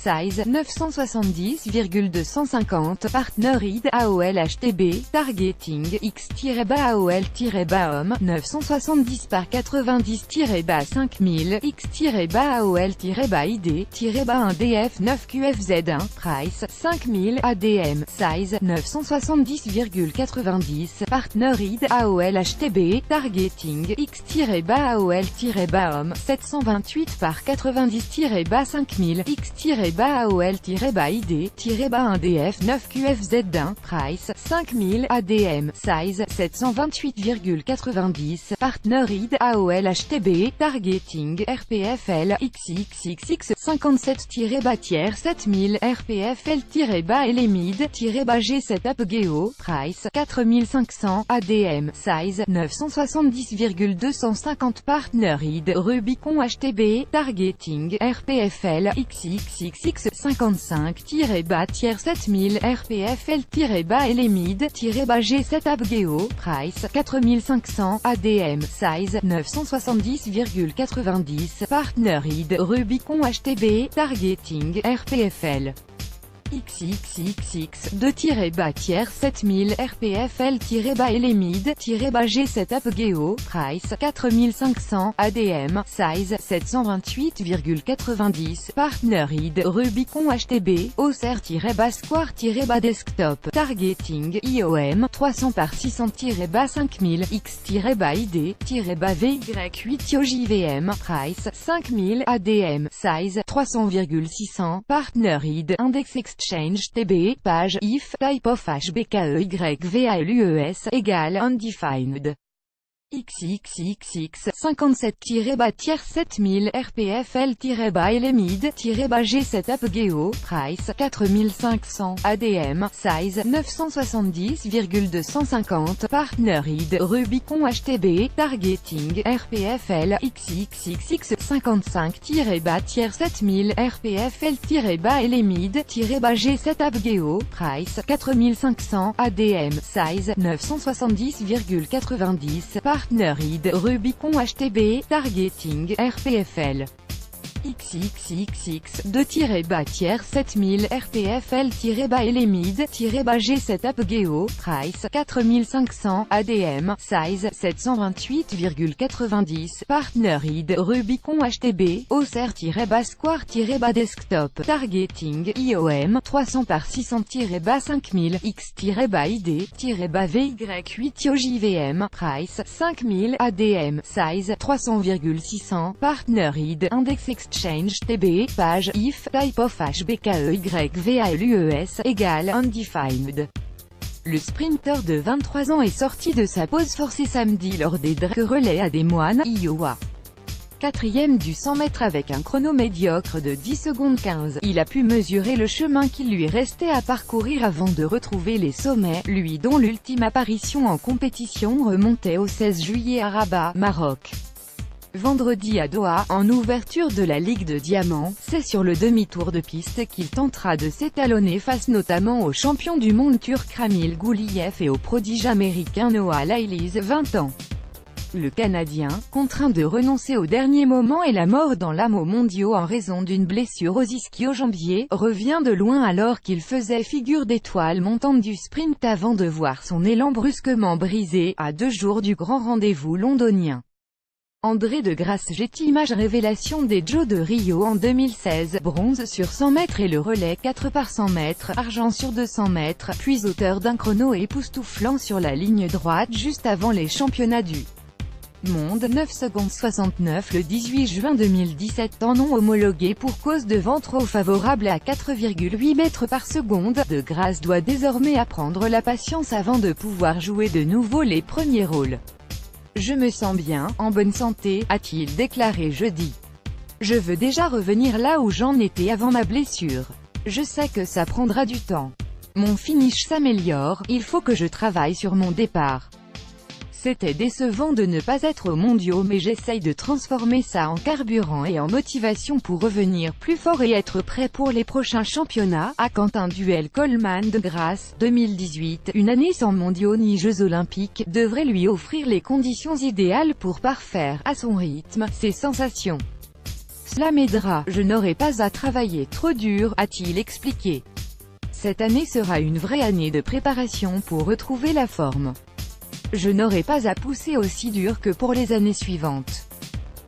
size 970,250 partner id AOL HTB targeting x-AOL-homme 970 par 90-5000 x-AOL-id-1 df 9 QFZ1 price 5000 ADM size 970,90 partner id AOL HTB targeting x-AOL-homme 728 par 90-5000 x-AOL-id-1 df 9 QFZ1 price 5000 ADM size 728,90 partner id AOL HTB targeting RPFL XXXX 57-tiers 7000 RPFL-LMID-G7 Upgeo price 4500 ADM size 970,250 partner id Rubicon HTB targeting RPFL XXXX 55-tiers 7000 RPFL-LMID-G7 Upgeo price 4500 ADM size 970,90 partner id Rubicon HTB targeting RPFL XXXX 2-tiers 7000 RPFL-LMID-G7 Upgeo price 4500 ADM size 728,90 partner id Rubicon HTB Auxerre-Square-Desktop targeting IOM 300 par 600-5000 X-ID-VY8 JVM price 5000 ADM size 300,600 partner id Index Exchange TB, page, if, type of HBKEYVALUES, égale undefined. XXXX 57-tiers 7000 RPFL-LMID-G7 Upgeo price 4500 ADM size 970,250 partner id Rubicon HTB targeting RPFL XXXX 55-tiers 7000 RPFL-LMID-G7 Upgeo price 4500 ADM size 970,90 partner id Rubicon HTB targeting RPFL XXXX 2-tiers 7000 RPFL-LMID-G7 Upgeo price 4500 ADM size 728,90 partner id Rubicon HTB Auxerre-Square-Desktop targeting IOM 300 par 600-5000 X-ID-VY8 JVM price 5000 ADM size 300,600 partner id Index Exchange TB, page, if, type of HBKEYVALUES, égale undefined. Le sprinter de 23 ans est sorti de sa pause forcée samedi lors des Drake Relais à Des Moines, Iowa. Quatrième du 100 mètres avec un chrono médiocre de 10 secondes 15, il a pu mesurer le chemin qu'il lui restait à parcourir avant de retrouver les sommets, lui dont l'ultime apparition en compétition remontait au 16 juillet à Rabat, Maroc. Vendredi à Doha, en ouverture de la Ligue de Diamant, c'est sur le demi-tour de piste qu'il tentera de s'étalonner face notamment au champion du monde turc Ramil Gouliyev et au prodige américain Noah Lyles 20 ans. Le Canadien, contraint de renoncer au dernier moment et la mort dans l'âme aux mondiaux en raison d'une blessure aux ischio-jambiers, revient de loin alors qu'il faisait figure d'étoile montante du sprint avant de voir son élan brusquement brisé, à 2 jours du grand rendez-vous londonien. André de Grasse-Getty image révélation des Jeux de Rio en 2016, bronze sur 100 mètres et le relais 4 par 100 mètres, argent sur 200 mètres, puis auteur d'un chrono époustouflant sur la ligne droite juste avant les championnats du monde 9 secondes 69 le 18 juin 2017 en non homologué pour cause de vent trop favorable à 4,8 mètres par seconde, de Grasse doit désormais apprendre la patience avant de pouvoir jouer de nouveau les premiers rôles. Je me sens bien, en bonne santé, a-t-il déclaré jeudi. Je veux déjà revenir là où j'en étais avant ma blessure. Je sais que ça prendra du temps. Mon finish s'améliore, il faut que je travaille sur mon départ. C'était décevant de ne pas être aux mondiaux mais j'essaye de transformer ça en carburant et en motivation pour revenir plus fort et être prêt pour les prochains championnats, à Quentin Duel Coleman de Grasse, 2018, une année sans mondiaux ni Jeux olympiques, devrait lui offrir les conditions idéales pour parfaire, à son rythme, ses sensations. Cela m'aidera, je n'aurai pas à travailler trop dur, a-t-il expliqué. Cette année sera une vraie année de préparation pour retrouver la forme. Je n'aurai pas à pousser aussi dur que pour les années suivantes.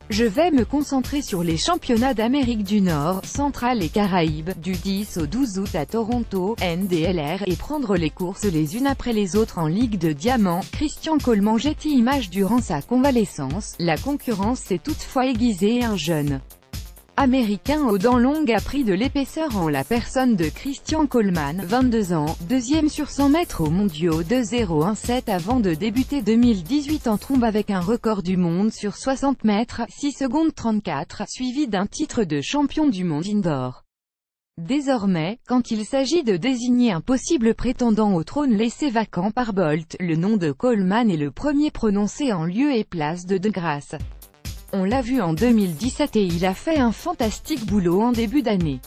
Je vais me concentrer sur les championnats d'Amérique du Nord, centrale et Caraïbes, du 10 au 12 août à Toronto, NDLR, et prendre les courses les unes après les autres en Ligue de Diamant. Christian Coleman jette image durant sa convalescence. La concurrence s'est toutefois aiguisée et un jeune Américain aux dents longues a pris de l'épaisseur en la personne de Christian Coleman, 22 ans, deuxième sur 100 mètres aux mondiaux de 0,17 avant de débuter 2018 en trombe avec un record du monde sur 60 mètres, 6 secondes 34, suivi d'un titre de champion du monde indoor. Désormais, quand il s'agit de désigner un possible prétendant au trône laissé vacant par Bolt, le nom de Coleman est le premier prononcé en lieu et place de Grâce. On l'a vu en 2017 et il a fait un fantastique boulot en début d'année.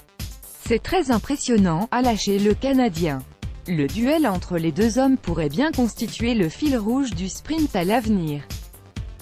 C'est très impressionnant, a lâché le Canadien. Le duel entre les deux hommes pourrait bien constituer le fil rouge du sprint à l'avenir.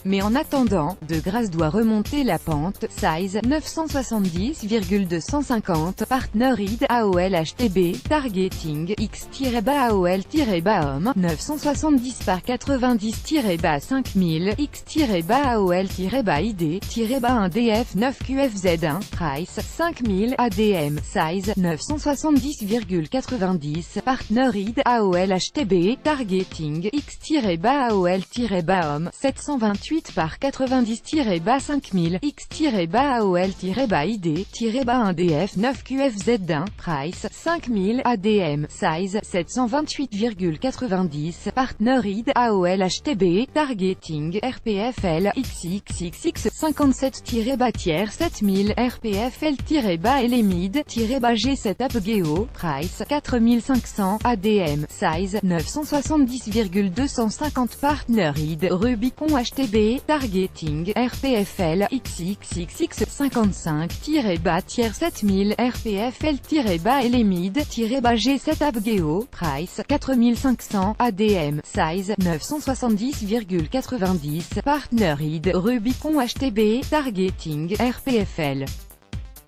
Mais en attendant, De Grasse doit remonter la pente. Size 970,250 Partner ID AOL HTB Targeting X-AOL-homme 970 par 90-5000 X-AOL-ID-1DF 9 QFZ1 Price 5000 ADM Size 970,90 Partner ID AOL HTB Targeting X-AOL-homme 728 par 90-5000 X-AOL-ID-1DF 9 QFZ1 Price 5000 ADM Size 728,90 Partner ID AOL HTB Targeting RPFL XXXX 57-tiers 7000 RPFL-LMID G7 AppGeo Price 4500 ADM Size 970,250 Partner ID Rubicon HTB Targeting RPFL XXXX 55-tiers 7000 RPFL-LMID G7 AppGeo Price 4500 ADM Size 970,90 Partner ID Rubicon HTB Targeting RPFL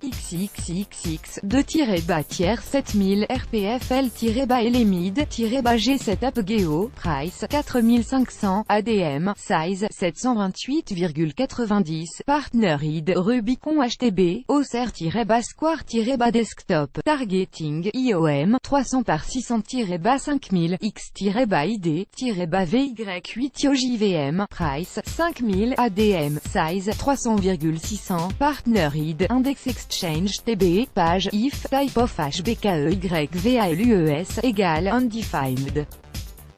XXXX 2-tiers 7000 RPFL-LMID G7 AppGeo Price 4500 ADM Size 728,90 Partner ID Rubicon HTB Auxerre-Square-Desktop Targeting IOM 300 par 600-5000 X-ID-VY8 JVM Price 5000 ADM Size 300,600 Partner ID Index Exchange TB, page, if, type of HBKEYVALUES, égale, undefined.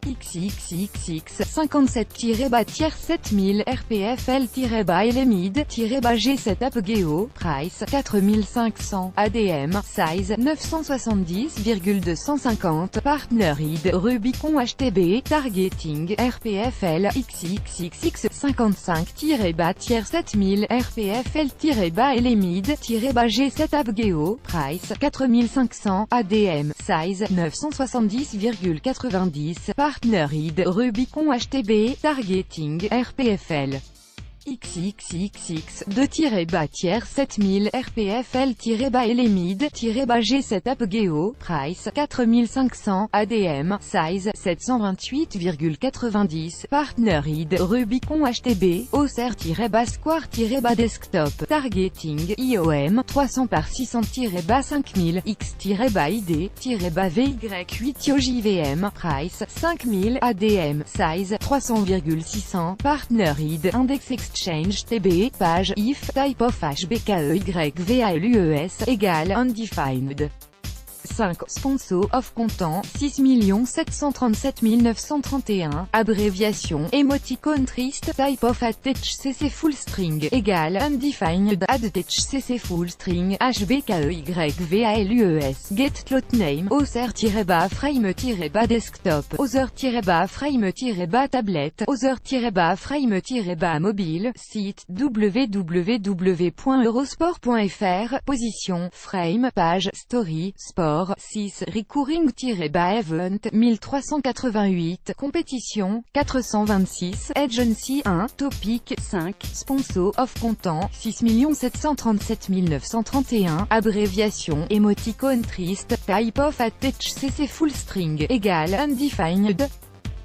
XXXX 57-7000 RPFL-LMID G7 AppGeo Price 4500 ADM Size 970,250 Partner ID Rubicon HTB Targeting RPFL XXXX 55-7000 RPFL-LMID G7 AppGeo Price 4500 ADM Size 970,90 Partner ID Rubicon HTB Targeting RPFL XXXX 2-7000 RPFL-LMID G7 AppGeo Price 4500 ADM Size 728,90 Partner ID Rubicon HTB Auxerre-Square-Desktop Targeting IOM 300 par 600-5000 X-ID-VY8 JVM Price 5000 ADM Size 300,600 Partner ID Index Exchange TB, page, if, type of HBKEYVALUES, égale, undefined. 5. Sponsor of content, 6 737 931, abréviation, emoticon triste, type of add-cc full string, égale, undefined, add-cc full string, HBKEYVALUES, get cloth name, Auxerre-frame-desktop, Other-frame-tablet, Other-frame-mobile, site, www.eurosport.fr, position, frame, page, story, sport. sport, 6, recurring-event, 1388, compétition, 426, agency, 1, topic, 5, sponsor, of content, 6 737 931, abréviation, emoticon triste, type of attach cc full string, égal, undefined,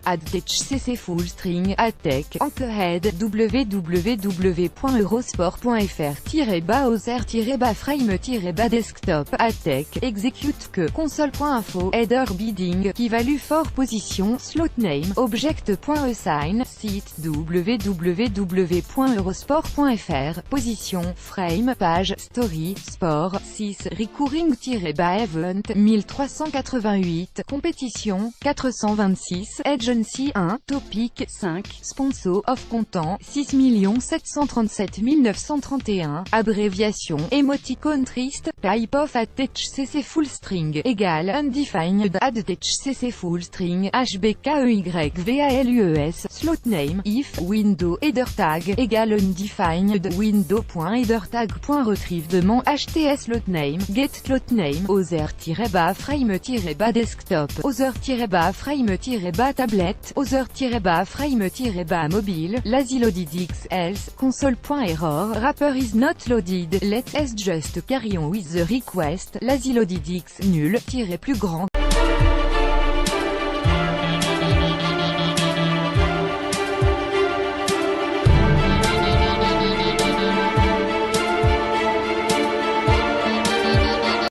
@cc full string, attack, head, www.eurosport.fr-browser-frame-desktop, attack, execute que, console.info, header bidding, qui value for position, slot name, object.assign, site, www.eurosport.fr, position, frame, page, story, sport, 6, recurring-event, 1388, compétition, 426, agency, 1, topic, 5, sponsor, of content, 6 737 931, abréviation, emoticon triste, type of attach cc full string, égal, undefined, attach cc full string, hbkeyvalues, slot name, if, window, header tag, égal, undefined, window.headertag.retrieve hts slot name, get slot name, other-frame-desktop, other-frame-tablet, other-frame-mobile, lazy loaded else, console.error, wrapper is not loaded, let us just carry on with the request, lazy loaded x nul, plus grand.